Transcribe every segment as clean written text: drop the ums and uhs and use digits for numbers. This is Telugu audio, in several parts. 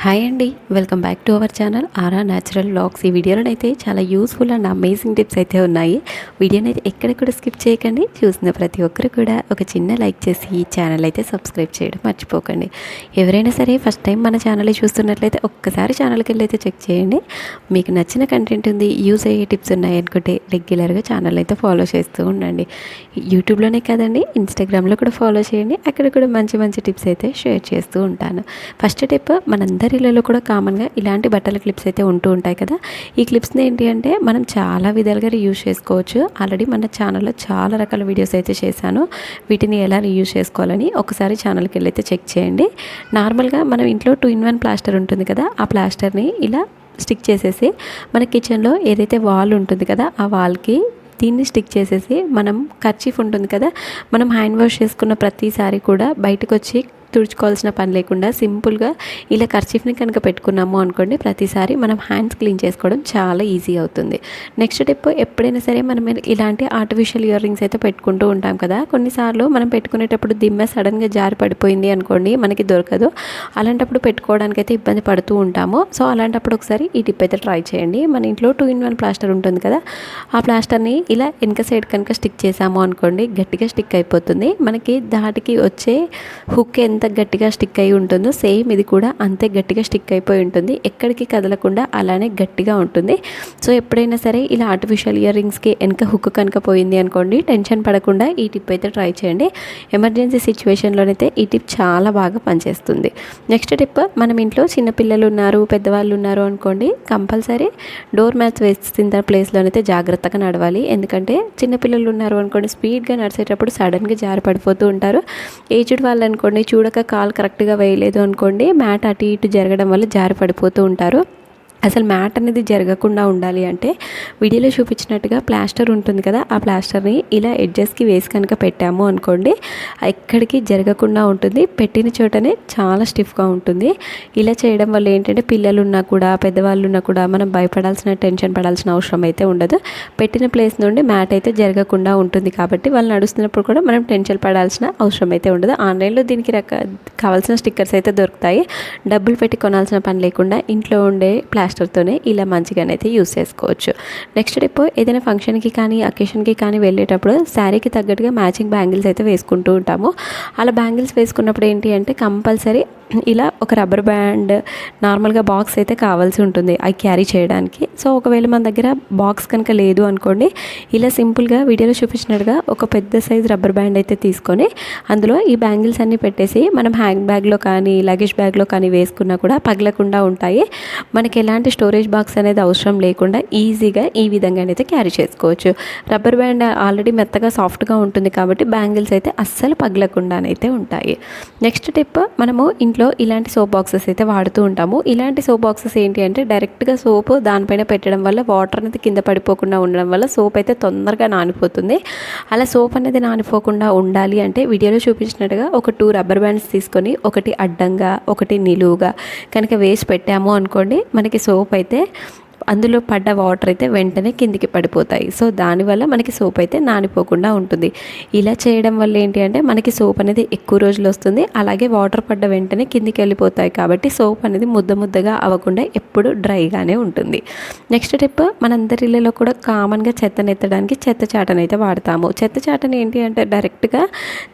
హాయ్ అండి, welcome back to our channel aura natural vlogs. ఈ వీడియోలో అయితే చాలా యూస్ఫుల్ అండ్ అమేజింగ్ టిప్స్ అయితే ఉన్నాయి. వీడియోని అయితే ఎక్కడ కూడా స్కిప్ చేయకండి. చూసిన ప్రతి ఒక్కరు కూడా ఒక చిన్న లైక్ చేసి ఈ ఛానల్ అయితే సబ్స్క్రైబ్ చేయడం మర్చిపోకండి. ఎవరైనా సరే ఫస్ట్ టైం మన ఛానల్ చూస్తున్నట్లయితే ఒక్కసారి ఛానల్కి వెళ్ళి అయితే చెక్ చేయండి. మీకు నచ్చిన కంటెంట్ ఉంది, యూస్ అయ్యే టిప్స్ ఉన్నాయి అనుకుంటే రెగ్యులర్గా ఛానల్ అయితే ఫాలో చేస్తూ ఉండండి. యూట్యూబ్లోనే కాదండి, ఇన్స్టాగ్రామ్లో కూడా ఫాలో చేయండి. అక్కడ కూడా మంచి మంచి టిప్స్ అయితే షేర్ చేస్తూ ఉంటాను. ఫస్ట్ టిప్, మనందరిలో కూడా కామన్గా ఇలాంటి బట్టల క్లిప్స్ అయితే ఉంటూ ఉంటాయి కదా. ఈ క్లిప్స్ని ఏంటి అంటే మనం చాలా విధాలుగా రీయూజ్ చేసుకోవచ్చు. ఆల్రెడీ మన ఛానల్లో చాలా రకాల వీడియోస్ అయితే చేశాను. వీటిని ఎలా రీయూజ్ చేసుకోవాలని ఒకసారి ఛానల్కి వెళ్ళి అయితే చెక్ చేయండి. నార్మల్గా మనం ఇంట్లో 2-in-1 ప్లాస్టర్ ఉంటుంది కదా, ఆ ప్లాస్టర్ని ఇలా స్టిక్ చేసేసి మన కిచెన్లో ఏదైతే వాల్ ఉంటుంది కదా, ఆ వాల్కి దీన్ని స్టిక్ చేసేసి మనం కర్చీఫ్ ఉంటుంది కదా, మనం హ్యాండ్ వాష్ చేసుకున్న ప్రతిసారి కూడా బయటకు వచ్చి తుడుచుకోవాల్సిన పని లేకుండా సింపుల్గా ఇలా కర్చీఫ్ని కనుక పెట్టుకున్నాము అనుకోండి, ప్రతిసారి మనం హ్యాండ్స్ క్లీన్ చేసుకోవడం చాలా ఈజీ అవుతుంది. నెక్స్ట్ టిప్, ఎప్పుడైనా సరే మనం ఇలాంటి ఆర్టిఫిషియల్ ఇయర్ రింగ్స్ అయితే పెట్టుకుంటూ ఉంటాం కదా. కొన్నిసార్లు మనం పెట్టుకునేటప్పుడు దిమ్మె సడన్గా జారి పడిపోయింది అనుకోండి, మనకి దొరకదు. అలాంటప్పుడు పెట్టుకోవడానికి అయితే ఇబ్బంది పడుతూ ఉంటాము. సో అలాంటప్పుడు ఒకసారి ఈ టిప్ అయితే ట్రై చేయండి. మన ఇంట్లో 2-in-1 ప్లాస్టర్ ఉంటుంది కదా, ఆ ప్లాస్టర్ని ఇలా వెనక సైడ్ కనుక స్టిక్ చేసాము అనుకోండి, గట్టిగా స్టిక్ అయిపోతుంది. మనకి దాటికి వచ్చే హుక్ ఎంత గట్టిగా స్టిక్ అయి ఉంటుందో సేమ్ ఇది కూడా అంతే గట్టిగా స్టిక్ అయిపోయి ఉంటుంది. ఎక్కడికి కదలకుండా అలానే గట్టిగా ఉంటుంది. సో ఎప్పుడైనా సరే ఇలా ఆర్టిఫిషియల్ ఇయర్ రింగ్స్కి వెనక హుక్ కనుక పోయింది అనుకోండి, టెన్షన్ పడకుండా ఈ టిప్ అయితే ట్రై చేయండి. ఎమర్జెన్సీ సిచ్యువేషన్లోనైతే ఈ టిప్ చాలా బాగా పనిచేస్తుంది. నెక్స్ట్ టిప్, మనం ఇంట్లో చిన్నపిల్లలు ఉన్నారు, పెద్దవాళ్ళు ఉన్నారు అనుకోండి, కంపల్సరీ డోర్ మ్యాట్స్ వేసిన ప్లేస్లోనైతే జాగ్రత్తగా నడవాలి. ఎందుకంటే చిన్నపిల్లలు ఉన్నారు అనుకోండి, స్పీడ్గా నడిచేటప్పుడు సడన్గా జారి పడిపోతూ ఉంటారు. ఏజ్డ్ వాళ్ళు అనుకోండి, కాలు కరెక్ట్గా వేయలేదు అనుకోండి, మ్యాట్ అటు ఇటు జరగడం వల్ల జారి పడిపోతూ ఉంటారు. అసలు మ్యాట్ అనేది జరగకుండా ఉండాలి అంటే వీడియోలో చూపించినట్టుగా ప్లాస్టర్ ఉంటుంది కదా, ఆ ప్లాస్టర్ని ఇలా ఎడ్జెస్కి వేసి కనుక పెట్టాము అనుకోండి, ఎక్కడికి జరగకుండా ఉంటుంది. పెట్టిన చోటనే చాలా స్టిఫ్గా ఉంటుంది. ఇలా చేయడం వల్ల ఏంటంటే పిల్లలు ఉన్నా కూడా పెద్దవాళ్ళు ఉన్నా కూడా మనం భయపడాల్సిన, టెన్షన్ పడాల్సిన అవసరం అయితే ఉండదు. పెట్టిన ప్లేస్ నుండి మ్యాట్ అయితే జరగకుండా ఉంటుంది. కాబట్టి వాళ్ళు నడుస్తున్నప్పుడు కూడా మనం టెన్షన్ పడాల్సిన అవసరం అయితే ఉండదు. ఆన్లైన్లో దీనికి కావాల్సిన స్టిక్కర్స్ అయితే దొరుకుతాయి. డబ్బులు పెట్టి కొనాల్సిన పని లేకుండా ఇంట్లో ఉండే ప్లాస్టర్తోనే ఇలా మంచిగానైతే యూస్ చేసుకోవచ్చు. నెక్స్ట్ టిప్, ఏదైనా ఫంక్షన్కి కానీ అకేషన్కి కానీ వెళ్ళేటప్పుడు శారీకి తగ్గట్టుగా మ్యాచింగ్ బ్యాంగిల్స్ అయితే వేసుకుంటూ ఉంటాము. అలా బ్యాంగిల్స్ వేసుకున్నప్పుడు ఏంటి అంటే కంపల్సరీ ఇలా ఒక రబ్బర్ బ్యాండ్, నార్మల్గా బాక్స్ అయితే కావాల్సి ఉంటుంది అవి క్యారీ చేయడానికి. సో ఒకవేళ మన దగ్గర బాక్స్ కనుక లేదు అనుకోండి, ఇలా సింపుల్గా వీడియోలో చూపించినట్టుగా ఒక పెద్ద సైజ్ రబ్బర్ బ్యాండ్ అయితే తీసుకొని అందులో ఈ బ్యాంగిల్స్ అన్నీ పెట్టేసి మనం హ్యాండ్ బ్యాగ్లో కానీ లగేజ్ బ్యాగ్లో కానీ వేసుకున్నా కూడా పగలకుండా ఉంటాయి. మనకి ఎలాంటి స్టోరేజ్ బాక్స్ అనేది అవసరం లేకుండా ఈజీగా ఈ విధంగానైతే క్యారీ చేసుకోవచ్చు. రబ్బర్ బ్యాండ్ ఆల్రెడీ మెత్తగా సాఫ్ట్గా ఉంటుంది కాబట్టి బ్యాంగిల్స్ అయితే అస్సలు పగలకుండానైతే ఉంటాయి. నెక్స్ట్ టిప్, మనము ఇంట్లో ఇలాంటి సోప్ బాక్సెస్ అయితే వాడుతూ ఉంటాము. ఇలాంటి సోప్ బాక్సెస్ ఏంటి అంటే డైరెక్ట్గా సోప్ దానిపైన పెట్టడం వల్ల వాటర్ అనేది కింద పడిపోకుండా ఉండడం వల్ల సోప్ అయితే తొందరగా నానిపోతుంది. అలా సోప్ అనేది నానిపోకుండా ఉండాలి అంటే వీడియోలో చూపించినట్టుగా ఒక 2 రబ్బర్ బ్యాండ్స్ తీసుకొని ఒకటి అడ్డంగా ఒకటి నిలువుగా కనుక వేసి పెట్టాము అనుకోండి, మనకి సోప్ అయితే అందులో పడ్డ వాటర్ అయితే వెంటనే కిందికి పడిపోతాయి. సో దానివల్ల మనకి సోప్ అయితే నానిపోకుండా ఉంటుంది. ఇలా చేయడం వల్ల ఏంటి అంటే మనకి సోప్ అనేది ఎక్కువ రోజులు వస్తుంది. అలాగే వాటర్ పడ్డ వెంటనే కిందికి వెళ్ళిపోతాయి కాబట్టి సోప్ అనేది ముద్దగా అవ్వకుండా ఎప్పుడు డ్రైగానే ఉంటుంది. నెక్స్ట్ టిప్, మనందరి ఇళ్ళలో కూడా కామన్గా చెత్తను ఎత్తడానికి చెత్త చాటను అయితే వాడతాము. చెత్త చాటను ఏంటి అంటే డైరెక్ట్గా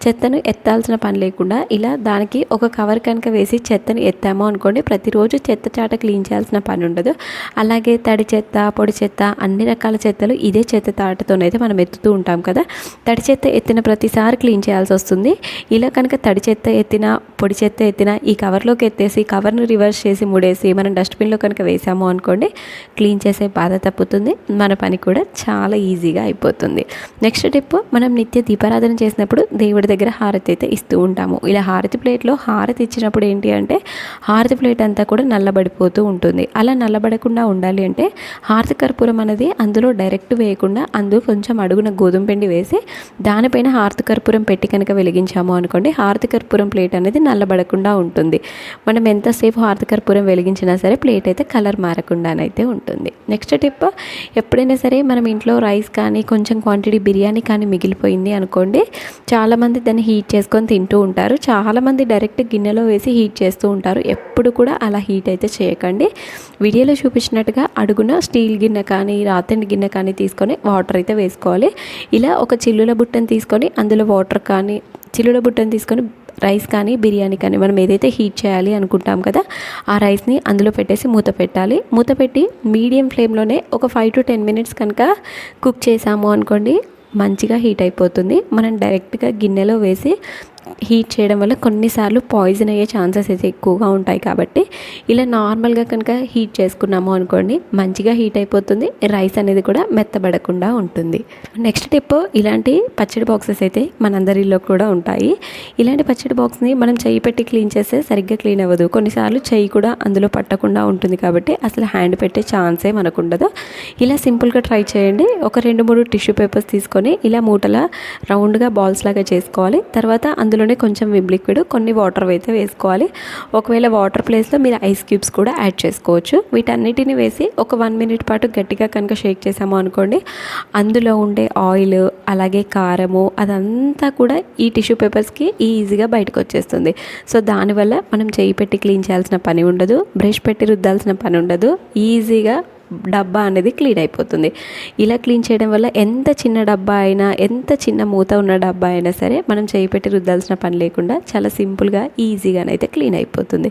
చెత్తను ఎత్తాల్సిన పని లేకుండా ఇలా దానికి ఒక కవర్ కనుక వేసి చెత్తను ఎత్తాము అనుకోండి, ప్రతిరోజు చెత్త చాట క్లీన్ చేయాల్సిన పని ఉండదు. అలాగే తడి చెత్త, పొడి చెత్త, అన్ని రకాల చెత్తలు ఇదే చెత్త తాటతోనైతే మనం ఎత్తుతూ ఉంటాం కదా. తడి చెత్త ఎత్తిన ప్రతిసారి క్లీన్ చేయాల్సి వస్తుంది. ఇలా కనుక తడి చెత్త ఎత్తినా పొడి చెత్త ఎత్తినా ఈ కవర్లోకి ఎత్తేసి కవర్ను రివర్స్ చేసి ముడేసి మనం డస్ట్బిన్లో కనుక వేసాము అనుకోండి, క్లీన్ చేసే బాధ తప్పుతుంది. మన పని కూడా చాలా ఈజీగా అయిపోతుంది. నెక్స్ట్ టిప్, మనం నిత్య దీపారాధన చేసినప్పుడు దేవుడి దగ్గర హారతి అయితే ఇస్తూ ఉంటాము. ఇలా హారతి ప్లేట్లో హారతి ఇచ్చినప్పుడు ఏంటి అంటే హారతి ప్లేట్ అంతా కూడా నల్లబడిపోతూ ఉంటుంది. అలా నల్లబడకుండా ఉండాలి అంటే హారతి కర్పూరం అనేది అందులో డైరెక్ట్ వేయకుండా అందులో కొంచెం అడుగున గోధుమ పిండి వేసి దానిపైన హారతి కర్పూరం పెట్టి కనుక వెలిగించాము అనుకోండి, హారతి కర్పూరం ప్లేట్ అనేది నల్లబడకుండా ఉంటుంది. మనం ఎంతసేపు హారతి కర్పూరం వెలిగించినా సరే ప్లేట్ అయితే కలర్ మారకుండానైతే ఉంటుంది. నెక్స్ట్ టిప్, ఎప్పుడైనా సరే మనం ఇంట్లో రైస్ కానీ కొంచెం క్వాంటిటీ బిర్యానీ కానీ మిగిలిపోయింది అనుకోండి, చాలామంది దాన్ని హీట్ చేసుకొని తింటూ ఉంటారు. చాలామంది డైరెక్ట్ గిన్నెలో వేసి హీట్ చేస్తూ ఉంటారు. ఎప్పుడు కూడా అలా హీట్ అయితే చేయకండి. వీడియోలో చూపించినట్టుగా అడుగున స్టీల్ గిన్నె కానీ రాతండి గిన్నె కానీ తీసుకొని వాటర్ అయితే వేసుకోవాలి. ఇలా ఒక చిల్లుల బుట్టను తీసుకొని అందులో వాటర్ కానీ చిల్లుల బుట్టను తీసుకొని రైస్ కానీ బిర్యానీ కానీ మనం ఏదైతే హీట్ చేయాలి అనుకుంటాం కదా, ఆ రైస్ని అందులో పెట్టేసి మూత పెట్టాలి. మూత పెట్టి మీడియం ఫ్లేమ్లోనే ఒక 5 to 10 minutes కనుక కుక్ చేసాము అనుకోండి, మంచిగా హీట్ అయిపోతుంది. మనం డైరెక్ట్గా గిన్నెలో వేసి హీట్ చేయడం వల్ల కొన్నిసార్లు పాయిజన్ అయ్యే ఛాన్సెస్ అయితే ఎక్కువగా ఉంటాయి. కాబట్టి ఇలా నార్మల్గా కనుక హీట్ చేసుకున్నాము అనుకోండి, మంచిగా హీట్ అయిపోతుంది. రైస్ అనేది కూడా మెత్తబడకుండా ఉంటుంది. నెక్స్ట్ టిప్, ఇలాంటి పచ్చడి బాక్సెస్ అయితే మనందరిలో కూడా ఉంటాయి. ఇలాంటి పచ్చడి బాక్స్ని మనం చెయ్యి పెట్టి క్లీన్ చేస్తే సరిగ్గా క్లీన్ అవ్వదు. కొన్నిసార్లు చెయ్యి కూడా అందులో పట్టకుండా ఉంటుంది. కాబట్టి అసలు హ్యాండ్ పెట్టే ఛాన్సే మనకు ఉండదు. ఇలా సింపుల్గా ట్రై చేయండి. ఒక 2-3 టిష్యూ పేపర్స్ తీసుకొని ఇలా మూటలా రౌండ్గా బాల్స్ లాగా చేసుకోవాలి. తర్వాత అందులోనే కొంచెం విమ్ లిక్విడ్, కొన్ని వాటర్ అయితే వేసుకోవాలి. ఒకవేళ వాటర్ ప్లేస్లో మీరు ఐస్ క్యూబ్స్ కూడా యాడ్ చేసుకోవచ్చు. వీటన్నిటిని వేసి ఒక 1 minute పాటు గట్టిగా కనుక షేక్ చేసాము అనుకోండి, అందులో ఉండే ఆయిల్ అలాగే కారము అదంతా కూడా ఈ టిష్యూ పేపర్స్కి ఈజీగా బయటకు వచ్చేస్తుంది. సో దానివల్ల మనం చేయి పెట్టి క్లీన్ చేయాల్సిన పని ఉండదు, బ్రష్ పెట్టి రుద్దాల్సిన పని ఉండదు. ఈజీగా డబ్బా అనేది క్లీన్ అయిపోతుంది. ఇలా క్లీన్ చేయడం వల్ల ఎంత చిన్న డబ్బా అయినా, ఎంత చిన్న మూత ఉన్న డబ్బా అయినా సరే మనం చేయి పెట్టి రుద్దాల్సిన పని లేకుండా చాలా సింపుల్గా ఈజీగానైతే క్లీన్ అయిపోతుంది.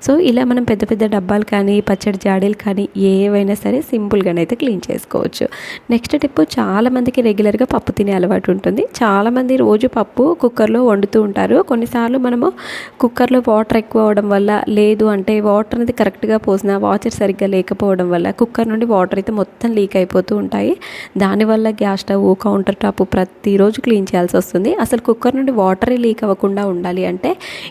సో ఇలా మనం పెద్ద పెద్ద డబ్బాలు కానీ పచ్చడి జాడీలు కానీ ఏవైనా సరే సింపుల్గానైతే క్లీన్ చేసుకోవచ్చు. నెక్స్ట్ టిప్, చాలామందికి రెగ్యులర్గా పప్పు తినే అలవాటు ఉంటుంది. చాలామంది రోజు పప్పు కుక్కర్లో వండుతూ ఉంటారు. కొన్నిసార్లు మనము కుక్కర్లో వాటర్ ఎక్కువ అవడం వల్ల, లేదు అంటే వాటర్ అనేది కరెక్ట్గా పోసిన వాచర్ సరిగ్గా లేకపోవడం వల్ల కుక్కర్ నుండి వాటర్ అయితే మొత్తం లీక్ అయిపోతూ ఉంటాయి. దానివల్ల గ్యాస్ స్టవ్, కౌంటర్ టాప్ ప్రతిరోజు క్లీన్ చేయాల్సి వస్తుంది. అసలు కుక్కర్ నుండి వాటరే లీక్ అవ్వకుండా ఉండాలి అంటే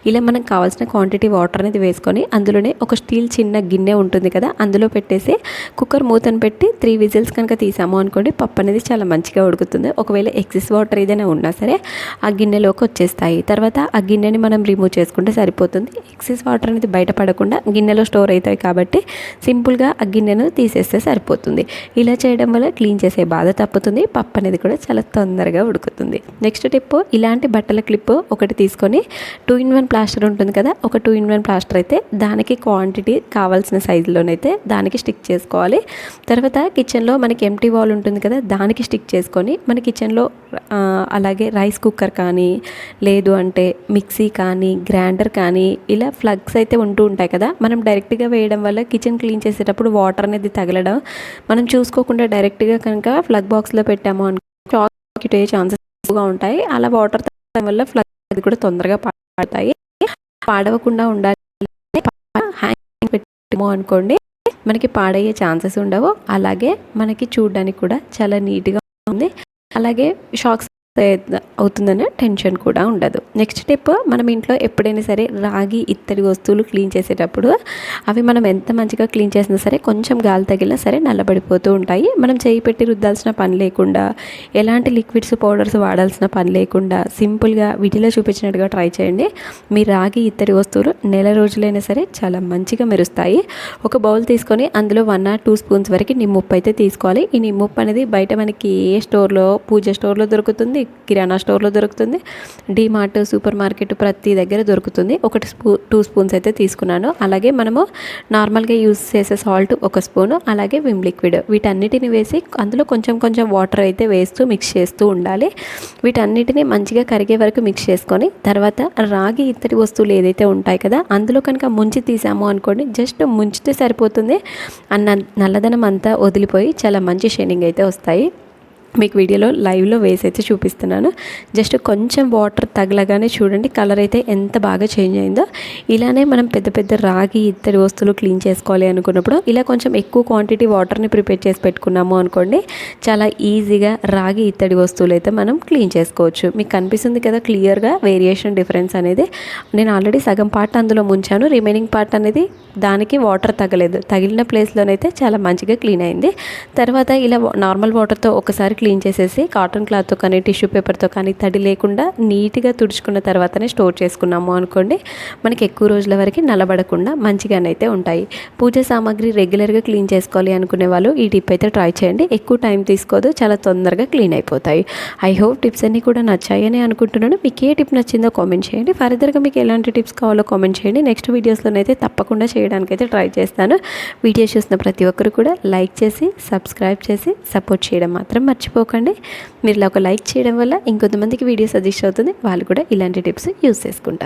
ఇలా మనకు కావాల్సిన క్వాంటిటీ వాటర్ అనేది వేసుకొని అందులోనే ఒక స్టీల్ చిన్న గిన్నె ఉంటుంది కదా, అందులో పెట్టేసి కుక్కర్ మూతను పెట్టి 3 విజిల్స్ కనుక తీసాము అనుకోండి, పప్పు అనేది చాలా మంచిగా ఉడుకుతుంది. ఒకవేళ ఎక్సెస్ వాటర్ ఏదైనా ఉన్నా సరే ఆ గిన్నెలోకి వచ్చేస్తాయి. తర్వాత ఆ గిన్నెని మనం రిమూవ్ చేసుకుంటే సరిపోతుంది. ఎక్సెస్ వాటర్ అనేది బయటపడకుండా గిన్నెలో స్టోర్ అవుతాయి. కాబట్టి సింపుల్గా ఆ గిన్నెను తీసేస్తే సరిపోతుంది. ఇలా చేయడం వల్ల క్లీన్ చేసే బాధ తప్పుతుంది. పప్పు అనేది కూడా చాలా తొందరగా ఉడుకుతుంది. నెక్స్ట్ టిప్, ఇలాంటి బట్టల క్లిప్ ఒకటి తీసుకొని 2-in-1 ప్లాస్టర్ ఉంటుంది కదా, ఒక 2-in-1 ప్లాస్టర్ అయితే దానికి క్వాంటిటీ కావాల్సిన సైజులోనైతే దానికి స్టిక్ చేసుకోవాలి. తర్వాత కిచెన్లో మనకి ఎంటీ వాల్ ఉంటుంది కదా, దానికి స్టిక్ చేసుకొని మన కిచెన్లో అలాగే రైస్ కుక్కర్ కానీ, లేదు అంటే మిక్సీ కానీ, గ్రైండర్ కానీ ఇలా ఫ్లగ్స్ అయితే ఉంటూ ఉంటాయి కదా, మనం డైరెక్ట్గా వేయడం వల్ల కిచెన్ క్లీన్ చేసేటప్పుడు వాటర్ అనేది తగలడం, మనం చూసుకోకుండా డైరెక్ట్గా కనుక ఫ్లగ్ బాక్స్లో పెట్టాము అనుకో షార్ట్ అయ్యే ఛాన్సెస్ ఎక్కువగా ఉంటాయి. అలా వాటర్ తగ్గడం వల్ల ఫ్లగ్ అది కూడా తొందరగా పాడతాయి. పాడవకుండా ఉండాలి హ్యాంగ్ పెట్టాము అనుకోండి, మనకి పాడయ్యే ఛాన్సెస్ ఉండవు. అలాగే మనకి చూడడానికి కూడా చాలా నీట్గా ఉంది. అలాగే షాక్స్ అవుతుందనే టెన్షన్ కూడా ఉండదు. నెక్స్ట్ టిప్, మనం ఇంట్లో ఎప్పుడైనా సరే రాగి ఇత్తడి వస్తువులు క్లీన్ చేసేటప్పుడు అవి మనం ఎంత మంచిగా క్లీన్ చేసినా సరే కొంచెం గాలి తగిలినా సరే నల్లబడిపోతూ ఉంటాయి. మనం చేయి పెట్టి రుద్దాల్సిన పని లేకుండా, ఎలాంటి లిక్విడ్స్ పౌడర్స్ వాడాల్సిన పని లేకుండా సింపుల్గా వీటిలో చూపించినట్టుగా ట్రై చేయండి. మీ రాగి ఇత్తడి వస్తువులు నెల రోజులైనా సరే చాలా మంచిగా మెరుస్తాయి. ఒక బౌల్ తీసుకొని అందులో 1 or 2 స్పూన్స్ వరకు నిమ్ముప్పు అయితే తీసుకోవాలి. ఈ నిమ్ముప్పు అనేది బయట మనకి ఏ స్టోర్లో, పూజ స్టోర్లో దొరుకుతుంది, కిరాణా స్టోర్లో దొరుకుతుంది, డీమార్ట్, సూపర్ మార్కెట్ ప్రతి దగ్గర దొరుకుతుంది. 2 స్పూన్స్ అయితే తీసుకున్నాను. అలాగే మనము నార్మల్గా యూజ్ చేసే సాల్ట్ 1 స్పూను, అలాగే విమ్ లిక్విడ్, వీటన్నిటిని వేసి అందులో కొంచెం కొంచెం వాటర్ అయితే వేస్తూ మిక్స్ చేస్తూ ఉండాలి. వీటన్నిటిని మంచిగా కరిగే వరకు మిక్స్ చేసుకొని తర్వాత రాగి ఇత్తడి వస్తువులు ఏదైతే ఉంటాయి కదా, అందులో కనుక ముంచి తీసాము అనుకోండి, జస్ట్ ముంచితే సరిపోతుంది. నల్లదనం అంతా వదిలిపోయి చాలా మంచి షైనింగ్ అయితే వస్తాయి. మీకు వీడియోలో లైవ్లో వేసి అయితే చూపిస్తున్నాను. జస్ట్ కొంచెం వాటర్ తగలగానే చూడండి కలర్ అయితే ఎంత బాగా చేంజ్ అయిందో. ఇలానే మనం పెద్ద పెద్ద రాగి ఇత్తడి వస్తువులు క్లీన్ చేసుకోవాలి అనుకున్నప్పుడు ఇలా కొంచెం ఎక్కువ క్వాంటిటీ వాటర్ని ప్రిపేర్ చేసి పెట్టుకున్నాము అనుకోండి, చాలా ఈజీగా రాగి ఇత్తడి వస్తువులు అయితే మనం క్లీన్ చేసుకోవచ్చు. మీకు కనిపిస్తుంది కదా క్లియర్గా వేరియేషన్ డిఫరెన్స్ అనేది. నేను ఆల్రెడీ సగం పార్ట్ అందులో ముంచాను, రిమైనింగ్ పార్ట్ అనేది దానికి వాటర్ తగలేదు. తగిలిన ప్లేస్లోనైతే చాలా మంచిగా క్లీన్ అయింది. తర్వాత ఇలా నార్మల్ వాటర్తో ఒకసారి క్లీన్ చేసేసి కాటన్ క్లాత్తో కానీ టిష్యూ పేపర్తో కానీ తడి లేకుండా నీట్గా తుడుచుకున్న తర్వాతనే స్టోర్ చేసుకున్నాము అనుకోండి, మనకి ఎక్కువ రోజుల వరకు నలబడకుండా మంచిగానైతే ఉంటాయి. పూజ సామాగ్రి రెగ్యులర్గా క్లీన్ చేసుకోవాలి అనుకునే వాళ్ళు ఈ టిప్ అయితే ట్రై చేయండి. ఎక్కువ టైం తీసుకోదు, చాలా తొందరగా క్లీన్ అయిపోతాయి. ఐ హోప్ టిప్స్ అన్నీ కూడా నచ్చాయని అనుకుంటున్నాను. మీకు ఏ టిప్ నచ్చిందో కామెంట్ చేయండి. ఫర్దర్గా మీకు ఎలాంటి టిప్స్ కావాలో కామెంట్ చేయండి. నెక్స్ట్ వీడియోస్లోనైతే తప్పకుండా చేయడానికైతే ట్రై చేస్తాను. వీడియో చూసిన ప్రతి ఒక్కరు కూడా లైక్ చేసి సబ్స్క్రైబ్ చేసి సపోర్ట్ చేయడం మాత్రం మర్చిపోకండి. మీరు ఇలా ఒక లైక్ చేయడం వల్ల ఇంకొంతమందికి వీడియో సజెస్ట్ అవుతుంది, వాళ్ళు కూడా ఇలాంటి టిప్స్ యూస్ చేసుకుంటారు.